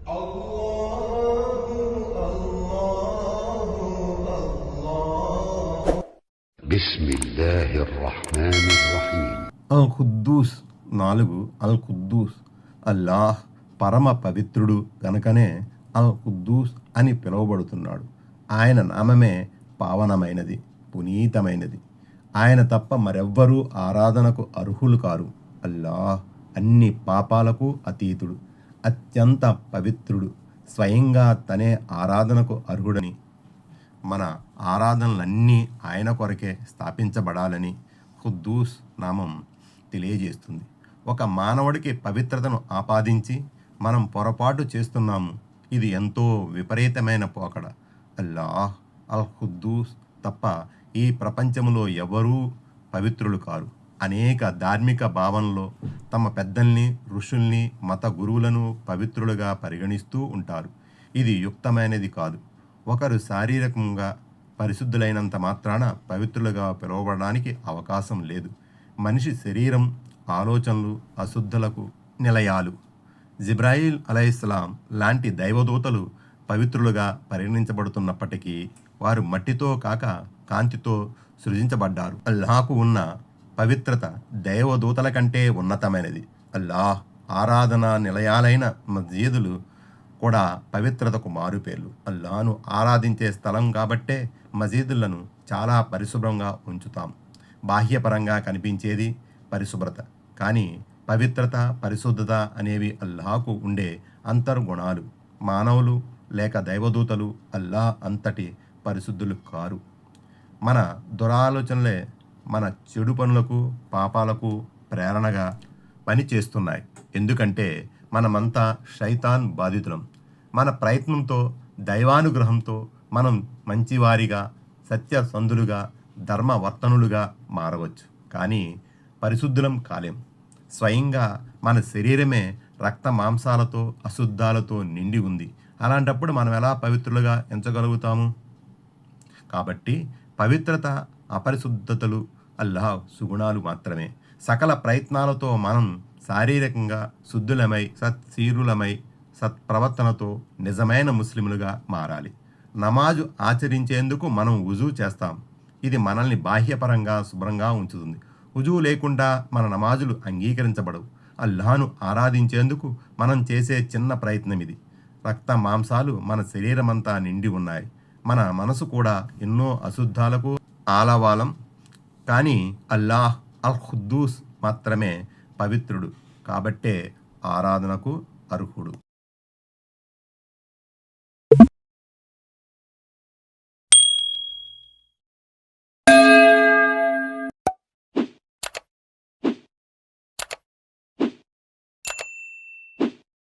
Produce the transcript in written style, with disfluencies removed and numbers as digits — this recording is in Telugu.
అల్ ఖుద్దూస్ 4 అల్ ఖుద్దూస్ అల్లాహ్ పరమ పవిత్రుడు గనుకనే అల్ ఖుద్దూస్ అని పిలువబడుతున్నాడు. ఆయన నామమే పావనమైనది, పునీతమైనది. ఆయన తప్ప మరెవ్వరూ ఆరాధనకు అర్హులు కారు. అల్లాహ్ అన్ని పాపాలకు అతీతుడు, అత్యంత పవిత్రుడు. స్వయంగా తనే ఆరాధనకు అర్హుడని, మన ఆరాధనలన్నీ ఆయన కొరకే స్థాపించబడాలని ఖుద్దూస్ నామం తెలియజేస్తుంది. ఒక మానవుడికి పవిత్రతను ఆపాదించి మనం పొరపాటు చేస్తున్నాము. ఇది ఎంతో విపరీతమైన పోకడ. అల్లాహ్ అల్ ఖుద్దూస్ తప్ప ఈ ప్రపంచంలో ఎవరూ పవిత్రులు కారు. అనేక ధార్మిక భావనలో తమ పెద్దల్ని, ఋషుల్ని, మత గురువులను పవిత్రులుగా పరిగణిస్తూ ఉంటారు. ఇది యుక్తమైనది కాదు. ఒకరు శారీరకంగా పరిశుద్ధులైనంత మాత్రాన పవిత్రులుగా పిలువబడడానికి అవకాశం లేదు. మనిషి శరీరం, ఆలోచనలు అశుద్ధులకు నిలయాలు. జిబ్రాయిల్ అలైహిస్సలాం లాంటి దైవదూతలు పవిత్రులుగా పరిగణించబడుతున్నప్పటికీ వారు మట్టితో కాక కాంతితో సృజించబడ్డారు. అల్లాహకు ఉన్న పవిత్రత దైవదూతల కంటే ఉన్నతమైనది. అల్లాహ్ ఆరాధన నిలయాలైన మస్జిదులు కూడా పవిత్రతకు మారుపేర్లు. అల్లాహను ఆరాధించే స్థలం కాబట్టే మసీదులను చాలా పరిశుభ్రంగా ఉంచుతాం. బాహ్యపరంగా కనిపించేది పరిశుభ్రత, కానీ పవిత్రత, పరిశుద్ధత అనేవి అల్లాహకు ఉండే అంతర్గుణాలు. మానవులు లేక దైవదూతలు అల్లాహ్ అంతటి పరిశుద్ధులు కారు. మన దురాలోచనలే మన చెడు పనులకు, పాపాలకు ప్రేరణగా పనిచేస్తున్నాయి. ఎందుకంటే మనమంతా శైతాన్ బాధితులం. మన ప్రయత్నంతో, దైవానుగ్రహంతో మనం మంచివారిగా, సత్యసంధులుగా, ధర్మవర్తనులుగా మారవచ్చు. కానీ పరిశుద్ధులం కాలేం. స్వయంగా మన శరీరమే రక్త మాంసాలతో, అశుద్ధాలతో నిండి ఉంది. అలాంటప్పుడు మనం ఎలా పవిత్రులుగా ఎంచగలుగుతాము? కాబట్టి పవిత్రత, అపరిశుద్ధతలు అల్లాహ్ సుగుణాలు మాత్రమే. సకల ప్రయత్నాలతో మనం శారీరకంగా శుద్ధులమై, సత్శీరులమై, సత్ప్రవర్తనతో నిజమైన ముస్లింలుగా మారాలి. నమాజు ఆచరించేందుకు మనం వుజూ చేస్తాం. ఇది మనల్ని బాహ్యపరంగా శుభ్రంగా ఉంచుతుంది. వుజూ లేకుండా మన నమాజులు అంగీకరించబడవు. అల్లాహను ఆరాధించేందుకు మనం చేసే చిన్న ప్రయత్నం ఇది. రక్త మాంసాలు మన శరీరమంతా నిండి ఉన్నాయి. మన మనసు కూడా ఎన్నో అశుద్ధాలకు ఆలవాలం. కానీ అల్లాహ్ అల్ ఖుద్దూస్ మాత్రమే పవిత్రుడు కాబట్టే ఆరాధనకు అర్హుడు.